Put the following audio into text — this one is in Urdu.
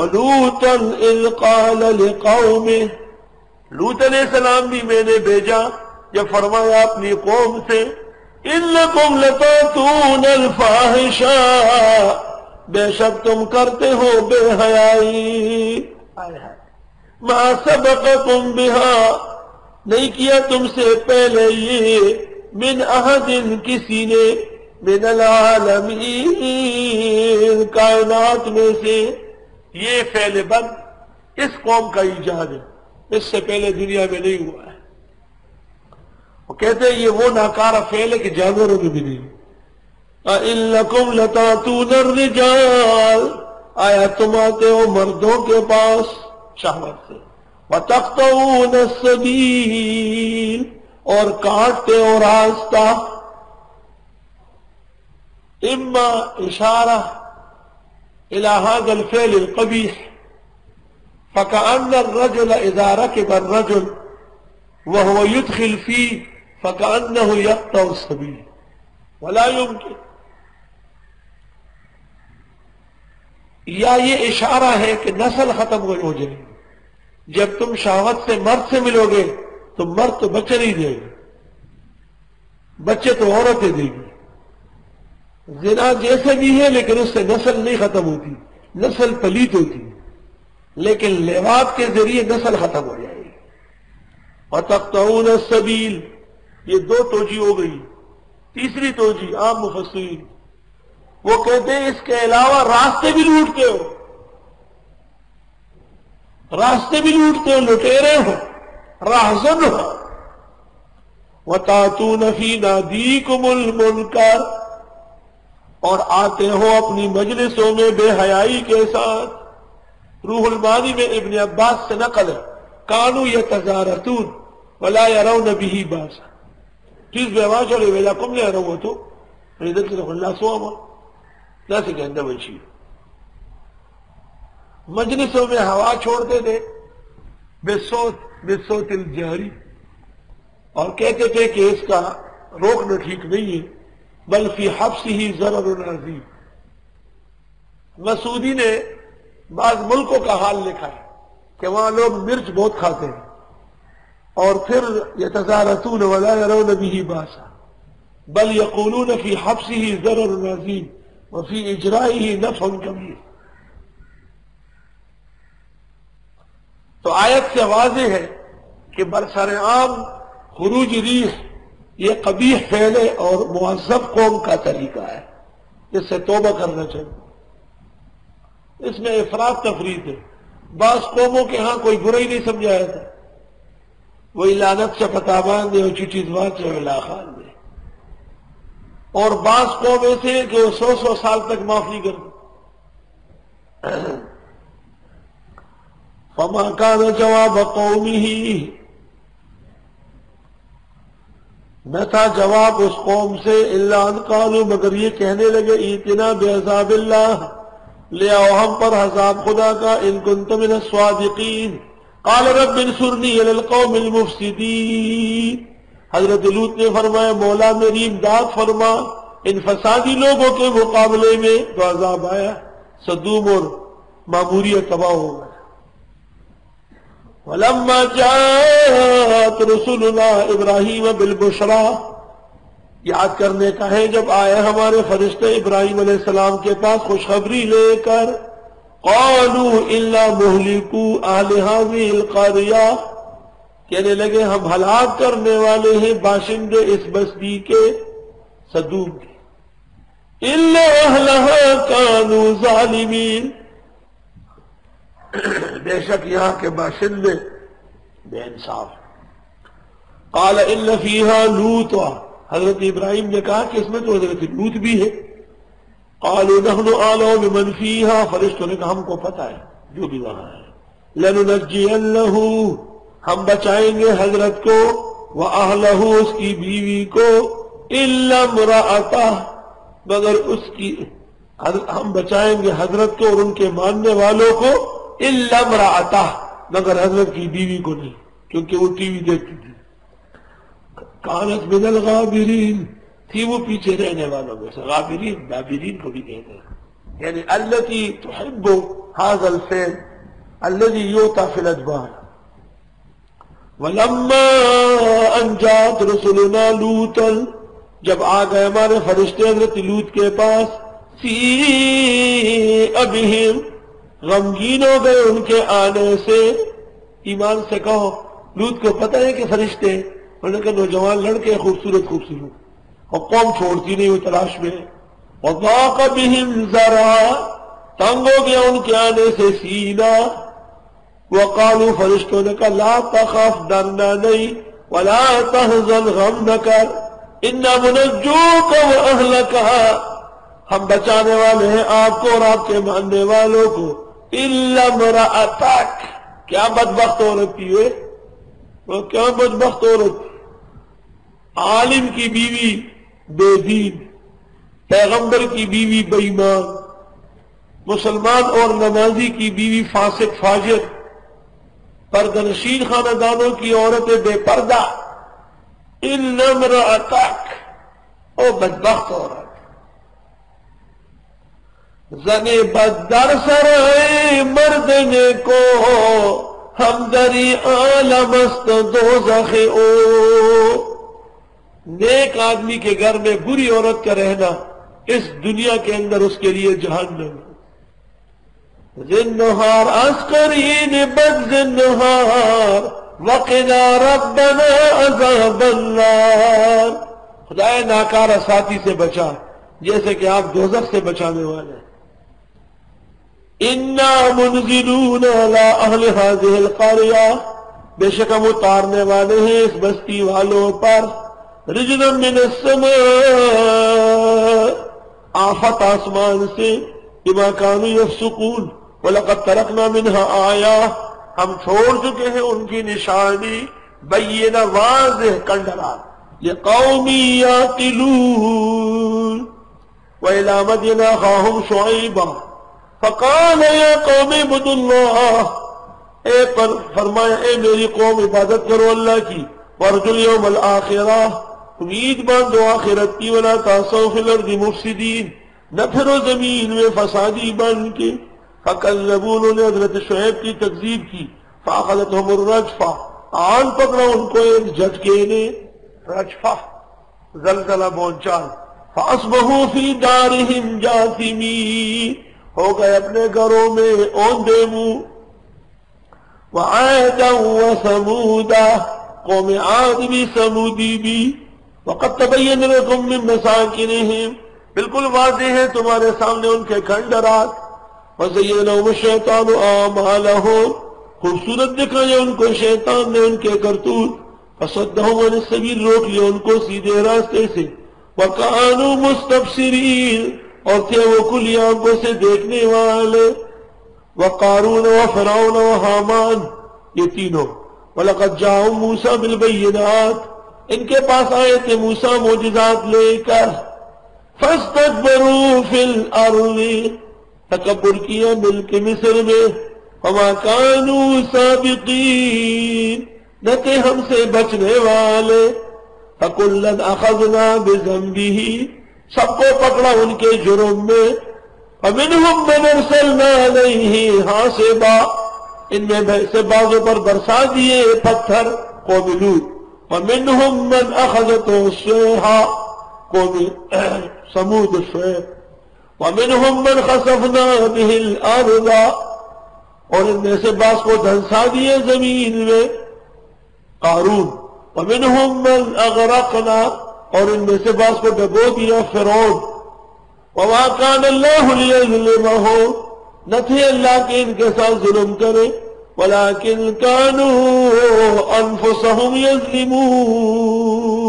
وَلُوطًا إِذْ قَالَ لِقَوْمِهِ، لوط علیہ السلام بھی میں نے بھیجا جب فرمایا اپنی قوم سے، إِنَّكُمْ لَتَأْتُونَ الْفَاحِشَةَ، بے شک تم کرتے ہو بے حیائی، مَا سَبَقَكُمْ بِهَا، نہیں کیا تم سے پہلے یہ، من احد، کسی نے، من العالمین، کائنات میں سے۔ یہ فعل بند اس قوم کا ایجاد ہے، اس سے پہلے دنیا میں نہیں ہوا ہے۔ وہ کہتے ہیں یہ وہ ناکارہ فعل ہے کہ جانوروں میں بھی نہیں۔ أَإِنَّكُمْ لَتَأْتُونَ الرِّجَالَ، آیا تم آتے ہو مردوں کے پاس شہوت سے، وَتَقْطَعُونَ السَّبِيلَ، اور کاٹتے ہو راستہ۔ اما اشارہ الى هذا الفعل القبیح، فكأن الرجل اذا ركب الرجل وهو يدخل فيه فكأنه يقطع السبيل، ولا يمكن۔ یا یہ اشارہ ہے کہ نسل ختم ہو جائے گی، جب تم شہوت سے مرد سے ملو گے تو مرد تو بچے نہیں دے گا، بچے تو عورتیں دے گی۔ زنا جیسے بھی ہے لیکن اس سے نسل نہیں ختم ہوتی، نسل پلیت ہوتی، لیکن لیوات کے ذریعے نسل ختم ہو جائے گی۔ وَتَقْطَعُونَ السَّبِيلَ، یہ دو توجہ ہو گئی۔ تیسری توجہ عام مفسرین وہ کہتے ہیں اس کے علاوہ راستے بھی لوٹتے ہو، راستے بھی لوٹتے ہو، لٹیرے ہو، راہزن ہو۔ وَتَأْتُونَ فِي نَادِيكُمُ الْمُنْكَرَ، اور آتے ہو اپنی مجلسوں میں بے حیائی کے ساتھ۔ روح المعانی میں ابن عباس سے نقل ہے، كانوا يتزارتون ولا يرون به باسا، چیز بہواش اور ویلاکم لے رہو تو فیدت اللہ سواما، جیسے کہ اندر بچی مجلسوں میں ہوا چھوڑتے تھے بصوت الجہری، اور کہتے تھے کہ اس کا روکنا ٹھیک نہیں ہے، بل فی حبسہ ضرر عظیم۔ مسعودی نے بعض ملکوں کا حال لکھا ہے کہ وہاں لوگ مرچ بہت کھاتے ہیں، اور پھر یتزارتون ولا یرون به باسا، بل یقولون فی حبسہ ضرر عظیم وفی اجرائہ نفع کبیر۔ تو آیت سے واضح ہے کہ برسر عام خروج ریح یہ قبیح فعل ہے اور معذب قوم کا طریقہ ہے، اس سے توبہ کرنا چاہیے۔ اس میں افراط تفریط ہے، بعض قوموں کے ہاں کوئی برائی نہیں سمجھا جاتا، وہی لعنت سے پتابان دے اور چٹیز بات سے ولا خان دے، اور بعض قوم ایسے ہیں کہ وہ 100 سال تک معاف نہیں کرتے۔ فما كان جواب قومه، نہ تھا جواب اس قوم سے الا ان قالوا، مگر یہ کہنے لگے ائتنا بعذاب اللہ، لے آؤ ہم پر عذاب خدا کا، ان کنت من الصادقین، قال رب انصرنی علی القوم المفسدین، حضرت لوط نے فرمایا مولا میری امداد فرما ان فسادی لوگوں کے مقابلے میں، تو عذاب آیا، صدوم اور معموریت تباہ ہو گئے۔ وَلَمَّا جَاءَتْ رُسُلُنَا إِبْرَاهِيمَ بِالْبُشْرَى، یاد کرنے کا ہے جب آئے ہمارے فرشتے ابراہیم علیہ السلام کے پاس خوشخبری لے کر، قَالُوا إِلَّا مُهْلِكُو أَهْلِ هَذِهِ الْقَرْيَةِ، کہنے لگے ہم ہلاک کرنے والے ہیں باشندے اس بستی کے، صدوم کے، إِلَّا أَهْلَهَا كَانُوا ظَالِمِينَ، بے شک یہاں کے باشندے بے انصاف۔ قال ان فیہا لوطا، حضرت ابراہیم نے کہا کہ اس میں تو حضرت لوط بھی ہے۔ قالوا نحن اعلم بمن فیہا، فرشتوں نے کہا ہم کو پتہ ہے جو بھی وہاں ہے، لننجینہ، ہم بچائیں گے حضرت کو، واہلہ، اس کی بیوی کو، الا امرأتہ، مگر اس کی، ہم بچائیں گے حضرت کو اور ان کے ماننے والوں کو، الا امرأتہ، مگر حضرت کی بیوی کو نہیں، کیونکہ وہ ٹی وی دیکھتی تھی، کانت من الغابرین، تھی وہ پیچھے رہنے والوں میں سے، غابرین بابرین کو بھی کہتے ہیں، یعنی التي تحب هذا الفعل الذي يؤتى في الادبار. ولما ان جاءت رسلنا لوطا، جب آ گئے ہمارے فرشتے حضرت لوط کے پاس، سیء بہم، غمگین ہو گئے ان کے آنے سے. ایمان سے کہو لوط کو پتہ ہے کہ فرشتے، انہوں نے کہا نوجوان لڑکے خوبصورت خوبصورت، اور قوم چھوڑتی نہیں ہوئی تلاش میں. وضاق بہم ذرعا، تنگ ہو گیا ان کے آنے سے سینہ. وقالوا، فرشتوں نے کہا لا تخف، ڈرنا نہیں، ولا تحزن، غم نہ کر، انا منجوک واہلک، ہم بچانے والے ہیں آپ کو اور آپ کے ماننے والوں کو. الا امرأتک، کیا بدبخت عورت تھی وہ، وہ کیا بدبخت عورت تھی. عالم کی بیوی بے دین، پیغمبر کی بیوی بے ایمان، مسلمان اور نمازی کی بیوی فاسق فاجر، پردہ نشین خاندانوں کی عورتیں بے پردہ. الا امرأتک، او بدبخت عورت. زنے بدر سرائے مردنے کو، ہم دری عالم است دوزخ او. نیک آدمی کے گھر میں بری عورت کا رہنا اس دنیا کے اندر اس کے لیے جہنم. زنہار عسکرین بد زنہار، وقنا ربنا عذاب النار. خدایا ناکارہ ساتھی سے بچا جیسے کہ آپ دوزخ سے بچانے والے ہیں. انا منزلون علی اہل هذه القرية، بے شک ہم اتارنے والے ہیں اس بستی والوں پر، رجلا من السماء، آفت آسمان سے، بما كانوا يفسقون، وَلَقَدْ تَرَكْنَا مِنْهَا آیَةً، ہم چھوڑ چکے ہیں ان کی نشانی بینہ واضح کنڈرا، لِقَوْمٍ يَعْقِلُونَ. وَإِلَىٰ مَدْيَنَ أَخَاهُمْ شُعَيْبًا فَقَالَ يَا قَوْمِ اعْبُدُوا اللَّهَ، فرمایا اے میری قوم عبادت کرو اللہ کی، وَارْجُوا الْيَوْمَ الْآخِرَةَ، امید باندھو آخرت کی، وَلَا تَعْثَوْا فِي الْأَرْضِ مُفْسِدِينَ، نہ پھرو زمین میں فسادی بن کے. فَكَذَّبُوا، انہوں نے حضرت شعیب کی تکذیب کی. فَأَخَذَتْهُمُ الرَّجْفَةُ، آن پکڑا ان کو ایک جھٹکے نے، رجفہ زلزلہ بونچال. فَأَصْبَحُوا فِي دَارِهِمْ جَاثِمِينَ، ہو گئے اپنے گھروں میں اوندے منہ. وَعَادًا وَثَمُودًا، قوم عاد بھی سمودی بھی. وَقَدْ تَبَيَّنَ لَكُم مِّن مَّسَاكِنِهِمْ، بالکل واضح ہے تمہارے سامنے ان کے کھنڈرات. وَزَيَّنَ لَهُمُ الشَّيْطَانُ أَعْمَالَهُمْ، خوبصورت دکھایا ان کو شیطان نے ان کے کرتوت. فَصَدَّهُمْ عَنِ السَّبِيلِ، روک لیا ان کو سیدھے راستے سے. وَكَانُوا مُسْتَبْصِرِينَ، اور تھے وہ کھلی آنکھوں سے دیکھنے والے. وَقَارُونَ وَفِرْعَوْنَ وَحَامَانَ، یہ تینوں. وَلَقَدْ جَاءَهُم مُوسَىٰ بِالْبَيِّنَاتِ، ان کے پاس آئے تھے موسیٰ معجزات لے کر. فَاسْتَكْبَرُوا فِي الْأَرْضِ، تکبر کیا ملک مصر میں. وَمَا كَانُوا سَابِقِينَ، نہ تھے ہم سے بچنے والے. فَكُلًّا أَخَذْنَا بِذَنبِهِ، سب کو پکڑا ان کے جرم میں. وَمِنْهُمْ مَنْ أَرْسَلْنَا عَلَيْهِ حَاصِبًا، ان میں سے بعضوں پر برسا دیے پتھر، قوم لوط. وَمِنْهُمْ مَنْ أَخَذَتْهُ الصَّيْحَةُ، قوم ثمود شعیب. وَمِنْهُمْ مَنْ خَسَفْنَا بِهِ الْأَرْضَ، اور ان میں سے بعض کو دھنسا دیے زمین میں، قارون. وَمِنْهُمْ مَنْ أَغْرَقْنَا، اور ان میں سے بعض کو ڈبو دیا فرعون. وَمَا كَانَ اللَّهُ لِيَظْلِمَهُمْ، نہ تھے اللہ کے ان کے ساتھ ظلم کرے، وَلَكِنْ كَانُوا أَنفُسَهُمْ يَظْلِمُونَ،